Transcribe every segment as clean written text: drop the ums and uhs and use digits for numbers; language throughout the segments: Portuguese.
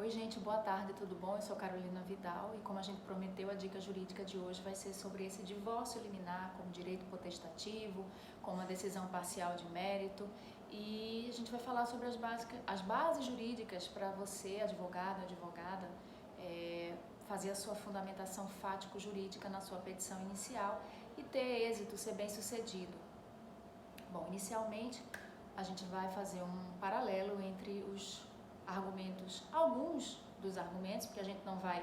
Oi gente, boa tarde, tudo bom? Eu sou Carolina Vidal e como a gente prometeu, a dica jurídica de hoje vai ser sobre esse divórcio liminar como direito potestativo, como uma decisão parcial de mérito, e a gente vai falar sobre as bases jurídicas para você, advogado, advogada, fazer a sua fundamentação fático-jurídica na sua petição inicial e ter êxito, ser bem sucedido. Bom, inicialmente a gente vai fazer um paralelo entre os argumentos, alguns dos argumentos, porque a gente não vai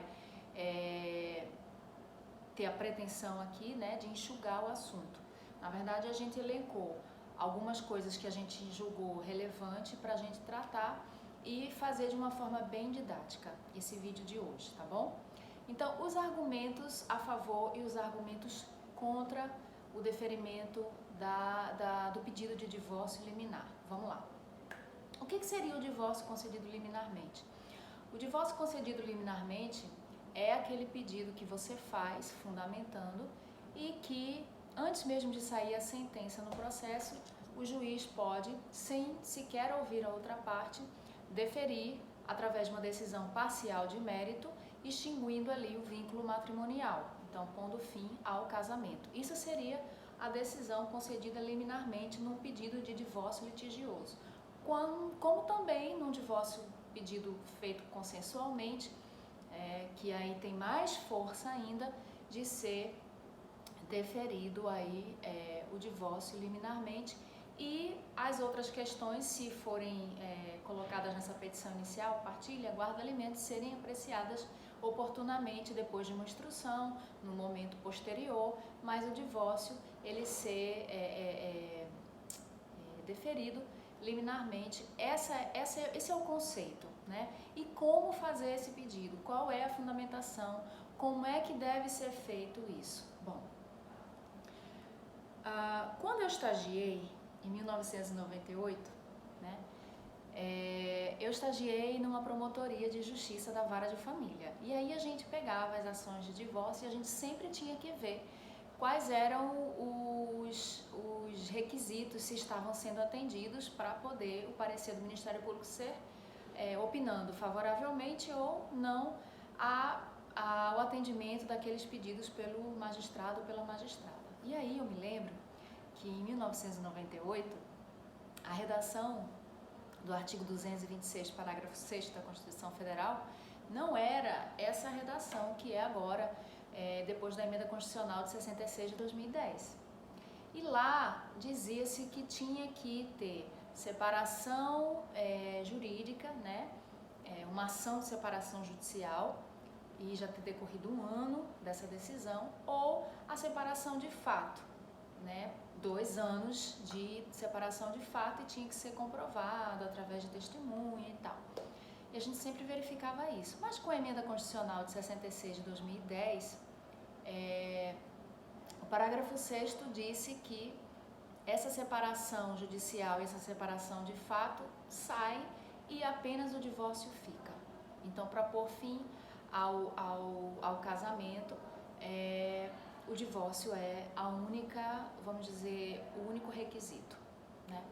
ter a pretensão aqui, né, de enxugar o assunto. Na verdade, a gente elencou algumas coisas que a gente julgou relevante para a gente tratar e fazer de uma forma bem didática esse vídeo de hoje, tá bom? Então, os argumentos a favor e os argumentos contra o deferimento do pedido de divórcio liminar. Vamos lá. O que seria o divórcio concedido liminarmente? O divórcio concedido liminarmente é aquele pedido que você faz fundamentando e que, antes mesmo de sair a sentença no processo, o juiz pode, sem sequer ouvir a outra parte, deferir através de uma decisão parcial de mérito, extinguindo ali o vínculo matrimonial, então pondo fim ao casamento. Isso seria a decisão concedida liminarmente num pedido de divórcio litigioso. Como também num divórcio pedido feito consensualmente, que aí tem mais força ainda de ser deferido aí o divórcio liminarmente, e as outras questões, se forem colocadas nessa petição inicial, partilha, guarda alimentos, serem apreciadas oportunamente depois de uma instrução, no momento posterior, mas o divórcio ele ser deferido liminarmente. Esse é o conceito, né? E como fazer esse pedido? Qual é a fundamentação? Como é que deve ser feito isso? Bom, quando eu estagiei em 1998, né, eu estagiei numa promotoria de justiça da Vara de Família. E aí a gente pegava as ações de divórcio e a gente sempre tinha que ver quais eram os requisitos, se estavam sendo atendidos para poder o parecer do Ministério Público ser opinando favoravelmente ou não ao atendimento daqueles pedidos pelo magistrado ou pela magistrada. E aí eu me lembro que em 1998, a redação do artigo 226, parágrafo 6º da Constituição Federal, não era essa redação que é agora, depois da emenda constitucional de 66 de 2010. E lá dizia-se que tinha que ter separação jurídica, né? Uma ação de separação judicial, e já ter decorrido um ano dessa decisão, ou a separação de fato, né? 2 anos de separação de fato e tinha que ser comprovado através de testemunha e tal. E a gente sempre verificava isso. Mas com a emenda constitucional de 66 de 2010, o parágrafo 6º disse que essa separação judicial e essa separação de fato sai e apenas o divórcio fica. Então, para pôr fim ao casamento, o divórcio é a única, vamos dizer, o único requisito, né?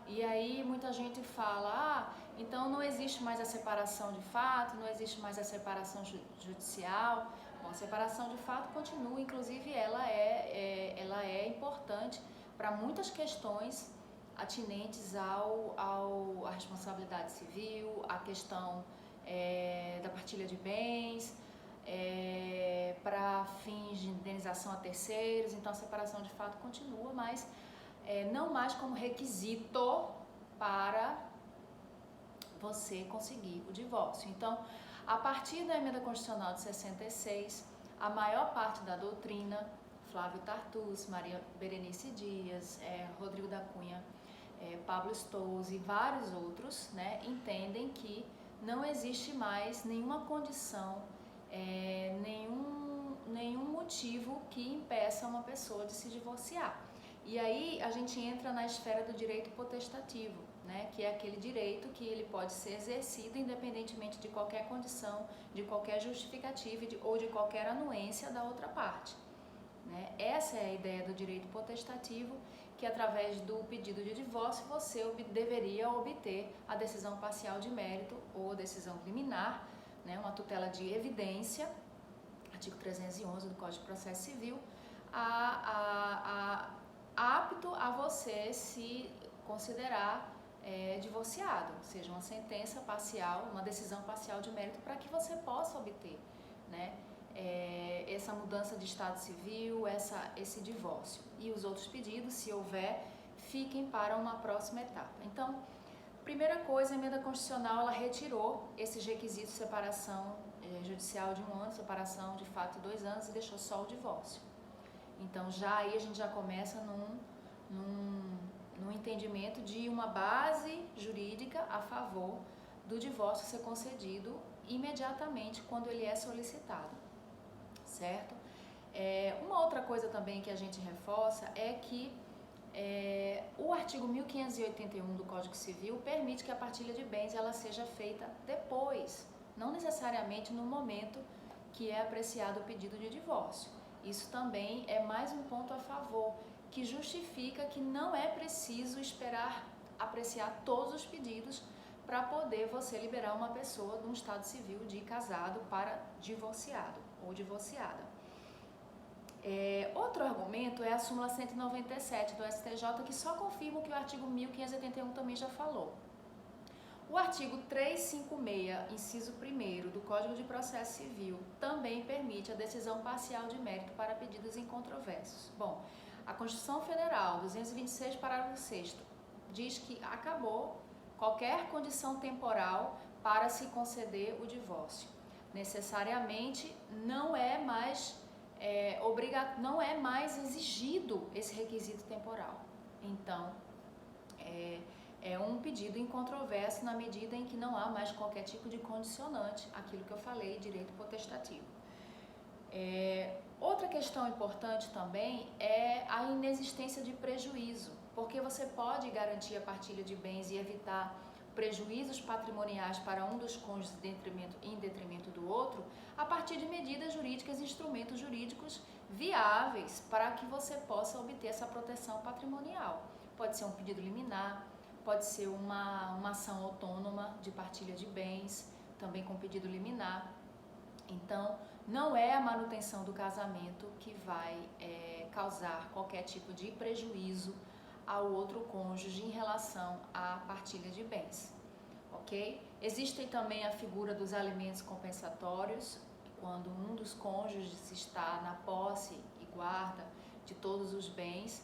E aí muita gente fala, então não existe mais a separação de fato, não existe mais a separação judicial. Bom, a separação de fato continua, inclusive ela é importante para muitas questões atinentes à responsabilidade civil, à questão da partilha de bens, para fins de indenização a terceiros. Então a separação de fato continua, mas não mais como requisito para você conseguir o divórcio. Então, a partir da emenda constitucional de 66, a maior parte da doutrina, Flávio Tartucci, Maria Berenice Dias, Rodrigo da Cunha, Pablo Stouze e vários outros, né, entendem que não existe mais nenhuma condição, nenhum motivo que impeça uma pessoa de se divorciar. E aí a gente entra na esfera do direito potestativo, né, que é aquele direito que ele pode ser exercido independentemente de qualquer condição, de qualquer justificativa ou de qualquer anuência da outra parte, né? Essa é a ideia do direito potestativo, que através do pedido de divórcio você deveria obter a decisão parcial de mérito ou decisão liminar né, uma tutela de evidência, artigo 311 do Código de Processo Civil, apto a você se considerar divorciado, ou seja, uma sentença parcial, uma decisão parcial de mérito para que você possa obter, né, essa mudança de estado civil, esse divórcio. E os outros pedidos, se houver, fiquem para uma próxima etapa. Então, primeira coisa, a emenda constitucional, ela retirou esses requisitos de separação judicial de 1 ano, separação de fato de 2 anos e deixou só o divórcio. Então, já aí a gente já começa num entendimento de uma base jurídica a favor do divórcio ser concedido imediatamente quando ele é solicitado, certo? Uma outra coisa também que a gente reforça é que o artigo 1581 do Código Civil permite que a partilha de bens ela seja feita depois, não necessariamente no momento que é apreciado o pedido de divórcio. Isso também é mais um ponto a favor, que justifica que não é preciso esperar apreciar todos os pedidos para poder você liberar uma pessoa de um estado civil de casado para divorciado ou divorciada. Outro argumento é a súmula 197 do STJ, que só confirma o que o artigo 1581 também já falou. O artigo 356, inciso 1º do Código de Processo Civil também permite a decisão parcial de mérito para pedidos incontroversos. Bom, a Constituição Federal, 226, parágrafo 6º, diz que acabou qualquer condição temporal para se conceder o divórcio. Necessariamente não é mais exigido esse requisito temporal. Então, é um pedido incontroverso na medida em que não há mais qualquer tipo de condicionante, aquilo que eu falei, direito potestativo. Outra questão importante também é a inexistência de prejuízo, porque você pode garantir a partilha de bens e evitar prejuízos patrimoniais para um dos cônjuges em detrimento do outro, a partir de medidas jurídicas e instrumentos jurídicos viáveis para que você possa obter essa proteção patrimonial. Pode ser um pedido liminar, pode ser uma ação autônoma de partilha de bens, também com pedido liminar. Então, não é a manutenção do casamento que vai causar qualquer tipo de prejuízo ao outro cônjuge em relação à partilha de bens, ok? Existe também a figura dos alimentos compensatórios, quando um dos cônjuges está na posse e guarda de todos os bens.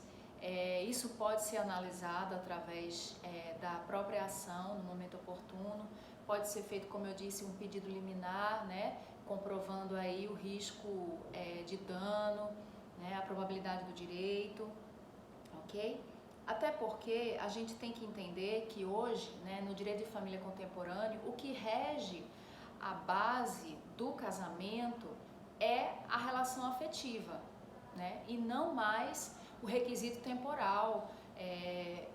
Isso pode ser analisado através da própria ação no momento oportuno, pode ser feito, como eu disse, um pedido liminar, né, comprovando aí o risco de dano, né, a probabilidade do direito, ok? Até porque a gente tem que entender que hoje, né, no direito de família contemporâneo, o que rege a base do casamento é a relação afetiva, né, e não mais o requisito temporal.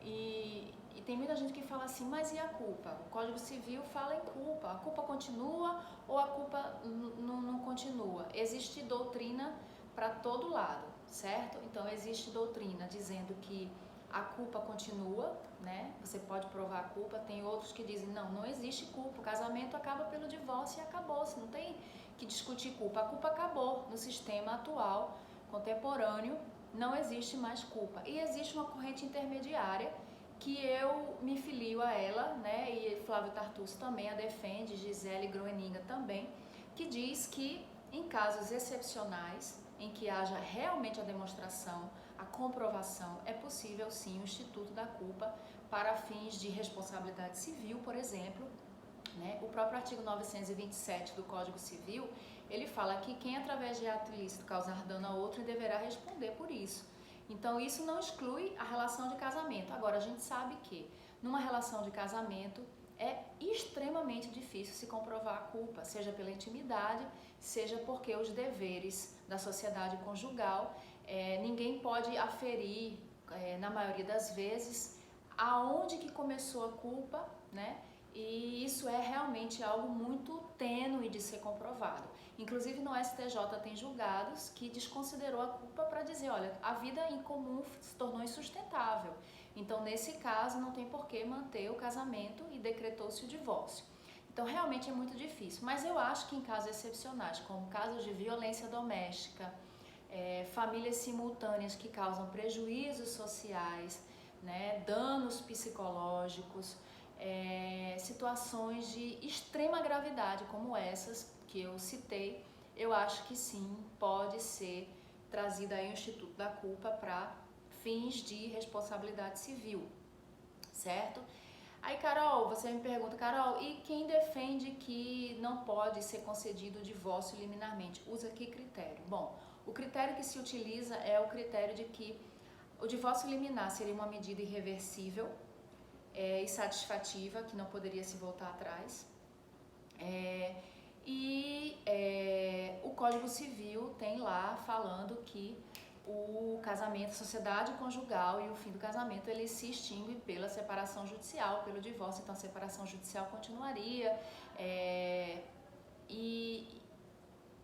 E tem muita gente que fala assim, mas e a culpa? O Código Civil fala em culpa. A culpa continua ou a culpa não continua? Existe doutrina para todo lado, certo? Então, existe doutrina dizendo que a culpa continua, né? Você pode provar a culpa. Tem outros que dizem, não existe culpa. O casamento acaba pelo divórcio e acabou-se. Não tem que discutir culpa. A culpa acabou no sistema atual, contemporâneo. Não existe mais culpa. E existe uma corrente intermediária que eu me filio a ela, né? E Flávio Tartucci também a defende, Gisele Groeninga também, que diz que em casos excepcionais, em que haja realmente a demonstração, a comprovação, é possível sim o instituto da culpa para fins de responsabilidade civil, por exemplo, né? O próprio artigo 927 do Código Civil, ele fala que quem através de ato ilícito causar dano a outro deverá responder por isso. Então isso não exclui a relação de casamento. Agora a gente sabe que numa relação de casamento é extremamente difícil se comprovar a culpa, seja pela intimidade, seja porque os deveres da sociedade conjugal, ninguém pode aferir, na maioria das vezes, aonde que começou a culpa, né? E isso é realmente algo muito tênue de ser comprovado. Inclusive no STJ tem julgados que desconsiderou a culpa para dizer, olha, a vida em comum se tornou insustentável. Então, nesse caso, não tem por que manter o casamento e decretou-se o divórcio. Então realmente é muito difícil, mas eu acho que em casos excepcionais, como casos de violência doméstica, famílias simultâneas que causam prejuízos sociais, né, danos psicológicos, situações de extrema gravidade como essas que eu citei, eu acho que sim, pode ser trazido aí o Instituto da Culpa para fins de responsabilidade civil, certo? Aí, Carol, você me pergunta, Carol, e quem defende que não pode ser concedido o divórcio liminarmente? Usa que critério? Bom, o critério que se utiliza é o critério de que o divórcio liminar seria uma medida irreversível e satisfativa, que não poderia se voltar atrás. O Código Civil tem lá falando que o casamento, a sociedade conjugal e o fim do casamento, ele se extingue pela separação judicial, pelo divórcio, então a separação judicial continuaria, e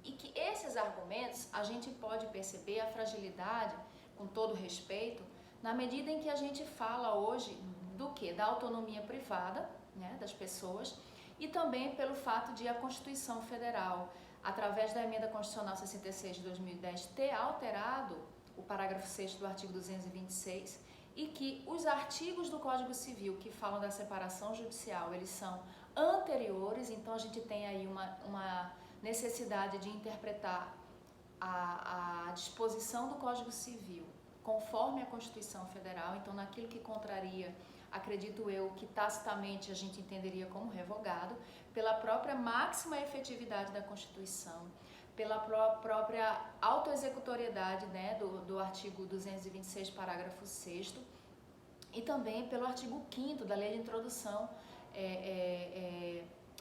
que esses argumentos a gente pode perceber a fragilidade, com todo respeito, na medida em que a gente fala hoje do que? Da autonomia privada, né, das pessoas, e também pelo fato de a Constituição Federal, através da Emenda Constitucional 66 de 2010, ter alterado o parágrafo 6º do artigo 226 e que os artigos do Código Civil que falam da separação judicial, eles são anteriores, então a gente tem aí uma necessidade de interpretar a disposição do Código Civil conforme a Constituição Federal, então naquilo que contraria, acredito eu, que tacitamente a gente entenderia como revogado, pela própria máxima efetividade da Constituição, pela própria autoexecutoriedade, né, do artigo 226, parágrafo 6º, e também pelo artigo 5º da Lei de Introdução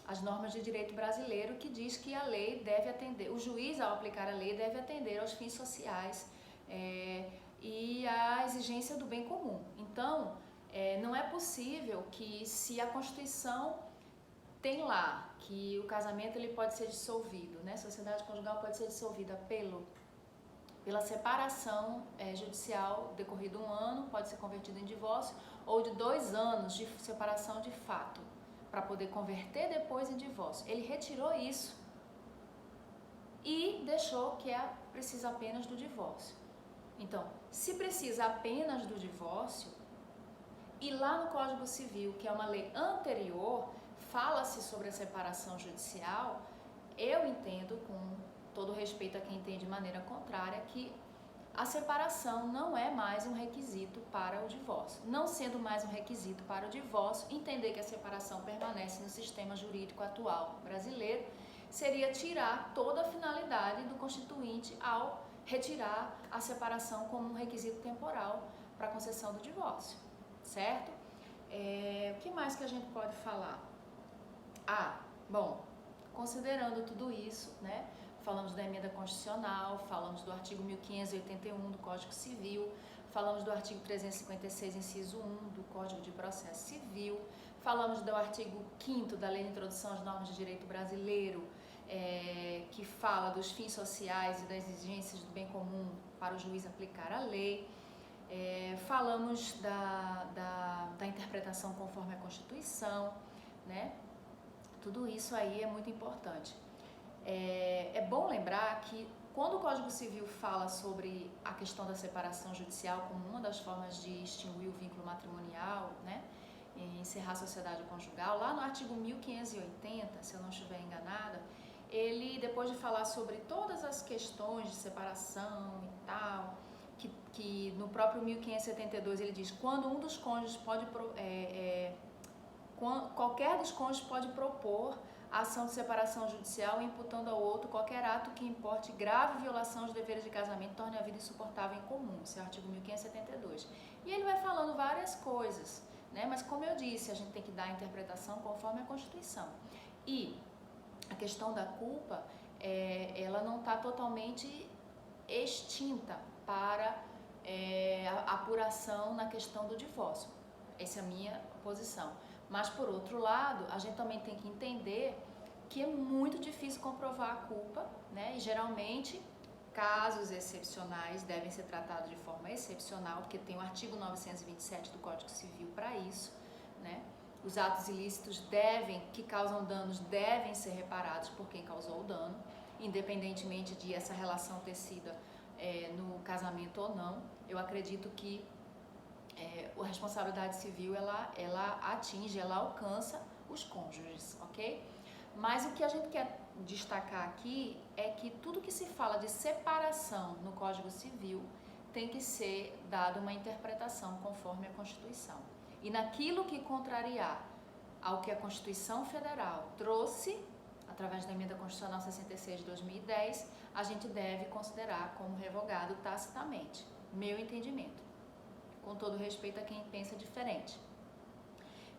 às normas de direito brasileiro, que diz que a lei deve atender, o juiz, ao aplicar a lei, deve atender aos fins sociais e à exigência do bem comum. Então, não é possível que, se a Constituição tem lá que o casamento ele pode ser dissolvido, né? A sociedade conjugal pode ser dissolvida pela separação judicial, decorrido 1 ano, pode ser convertido em divórcio, ou de 2 anos de separação de fato, para poder converter depois em divórcio. Ele retirou isso e deixou que precisa apenas do divórcio. Então, se precisa apenas do divórcio, e lá no Código Civil, que é uma lei anterior, fala-se sobre a separação judicial, eu entendo, com todo respeito a quem entende de maneira contrária, que a separação não é mais um requisito para o divórcio. Não sendo mais um requisito para o divórcio, entender que a separação permanece no sistema jurídico atual brasileiro seria tirar toda a finalidade do Constituinte ao retirar a separação como um requisito temporal para a concessão do divórcio, certo? O que mais que a gente pode falar? Bom, considerando tudo isso, né, falamos da emenda constitucional, falamos do artigo 1581 do Código Civil, falamos do artigo 356, inciso 1 do Código de Processo Civil, falamos do artigo 5º da Lei de Introdução às Normas de Direito Brasileiro, que fala dos fins sociais e das exigências do bem comum para o juiz aplicar a lei. Falamos da interpretação conforme a Constituição, né? Tudo isso aí é muito importante. É bom lembrar que quando o Código Civil fala sobre a questão da separação judicial como uma das formas de extinguir o vínculo matrimonial, né, e encerrar a sociedade conjugal, lá no artigo 1580, se eu não estiver enganada, ele, depois de falar sobre todas as questões de separação e tal, que no próprio 1572 ele diz, quando um dos cônjuges qualquer dos cônjuges pode propor a ação de separação judicial imputando ao outro qualquer ato que importe grave violação aos deveres de casamento e torne a vida insuportável em comum. Esse é o artigo 1572. E ele vai falando várias coisas, né? Mas como eu disse, a gente tem que dar a interpretação conforme a Constituição. E a questão da culpa, ela não está totalmente extinta para a apuração na questão do divórcio. Essa é a minha posição. Mas, por outro lado, a gente também tem que entender que é muito difícil comprovar a culpa, né? E, geralmente, casos excepcionais devem ser tratados de forma excepcional, porque tem o artigo 927 do Código Civil para isso, né? Os atos ilícitos que causam danos devem ser reparados por quem causou o dano, independentemente de essa relação ter sido no casamento ou não. Eu acredito que a responsabilidade civil ela atinge, ela alcança os cônjuges, ok? Mas o que a gente quer destacar aqui é que tudo que se fala de separação no Código Civil tem que ser dada uma interpretação conforme a Constituição. E naquilo que contrariar ao que a Constituição Federal trouxe, através da Emenda Constitucional 66 de 2010, a gente deve considerar como revogado tacitamente. Meu entendimento. Com todo respeito a quem pensa diferente.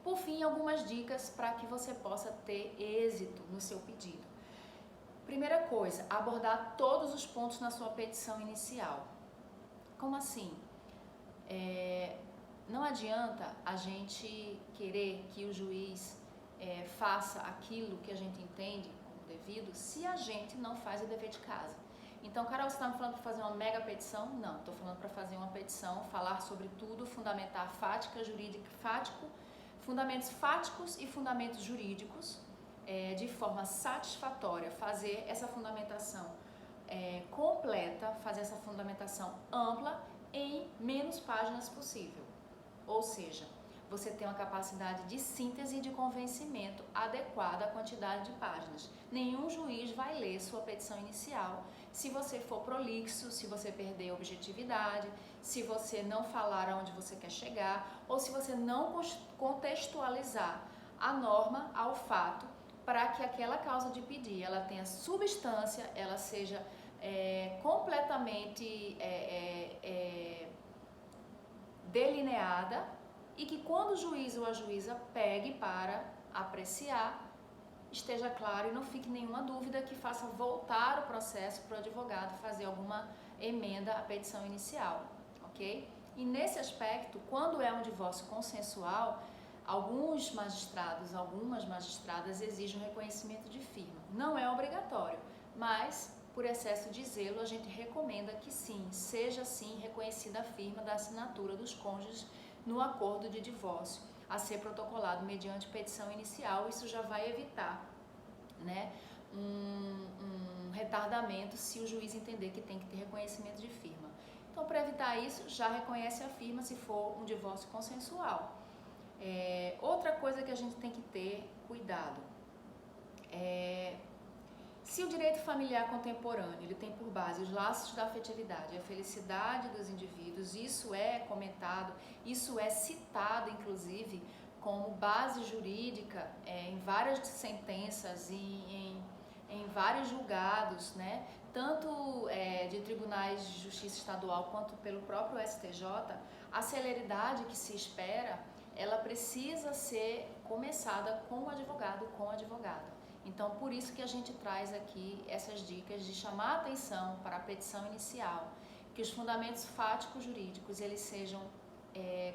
Por fim, algumas dicas para que você possa ter êxito no seu pedido. Primeira coisa, abordar todos os pontos na sua petição inicial. Como assim? Não adianta a gente querer que o juiz faça aquilo que a gente entende como devido se a gente não faz o dever de casa. Então, Carol, você está me falando para fazer uma mega petição? Não, estou falando para fazer uma petição, falar sobre tudo, fundamentar fundamentos fáticos e fundamentos jurídicos de forma satisfatória, fazer essa fundamentação completa, fazer essa fundamentação ampla em menos páginas possível. Ou seja, você tem uma capacidade de síntese e de convencimento adequada à quantidade de páginas. Nenhum juiz vai ler sua petição inicial se você for prolixo, se você perder a objetividade, se você não falar aonde você quer chegar, ou se você não contextualizar a norma ao fato para que aquela causa de pedir ela tenha substância, ela seja completamente delineada e que quando o juiz ou a juíza pegue para apreciar, esteja claro e não fique nenhuma dúvida que faça voltar o processo para o advogado fazer alguma emenda à petição inicial, ok? E nesse aspecto, quando é um divórcio consensual, alguns magistrados, algumas magistradas exigem o reconhecimento de firma. Não é obrigatório, mas por excesso de zelo a gente recomenda que sim, seja sim reconhecida a firma da assinatura dos cônjuges no acordo de divórcio a ser protocolado mediante petição inicial. Isso já vai evitar, né, um retardamento se o juiz entender que tem que ter reconhecimento de firma. Então, para evitar isso, já reconhece a firma se for um divórcio consensual. Outra coisa que a gente tem que ter cuidado se o direito familiar contemporâneo ele tem por base os laços da afetividade, a felicidade dos indivíduos, isso é comentado, isso é citado inclusive como base jurídica em várias sentenças e em vários julgados, né? Tanto de tribunais de justiça estadual quanto pelo próprio STJ, a celeridade que se espera, ela precisa ser começada com o advogado, com a advogada. Então, por isso que a gente traz aqui essas dicas de chamar a atenção para a petição inicial, que os fundamentos fáticos jurídicos eles sejam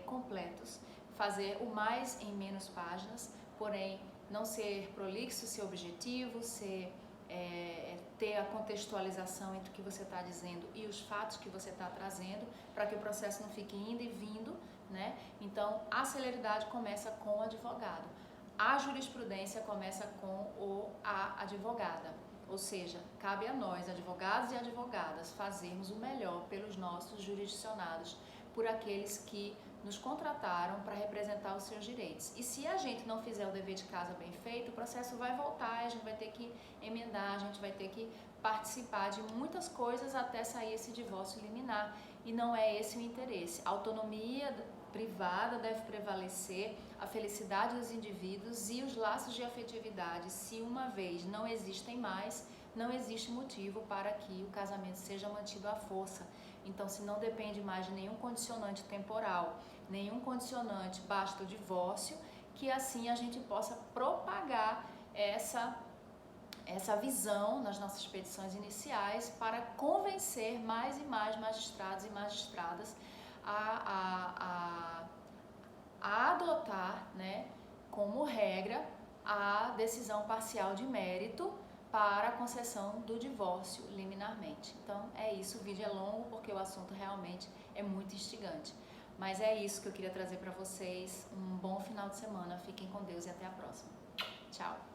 completos, fazer o mais em menos páginas, porém não ser prolixo, ser objetivo, ter a contextualização entre o que você está dizendo e os fatos que você está trazendo, para que o processo não fique indo e vindo, né? Então, a celeridade começa com o advogado. A jurisprudência começa com a advogada, ou seja, cabe a nós, advogados e advogadas, fazermos o melhor pelos nossos jurisdicionados, por aqueles que nos contrataram para representar os seus direitos. E se a gente não fizer o dever de casa bem feito, o processo vai voltar, a gente vai ter que emendar, a gente vai ter que participar de muitas coisas até sair esse divórcio liminar, e não é esse o interesse. A autonomia privada deve prevalecer, a felicidade dos indivíduos e os laços de afetividade, se uma vez não existem mais, não existe motivo para que o casamento seja mantido à força. Então, se não depende mais de nenhum condicionante temporal, nenhum condicionante, basta o divórcio, que assim a gente possa propagar essa visão nas nossas petições iniciais para convencer mais e mais magistrados e magistradas a adotar, né, como regra a decisão parcial de mérito para a concessão do divórcio liminarmente. Então é isso, o vídeo é longo porque o assunto realmente é muito instigante. Mas é isso que eu queria trazer para vocês. Um bom final de semana. Fiquem com Deus e até a próxima. Tchau!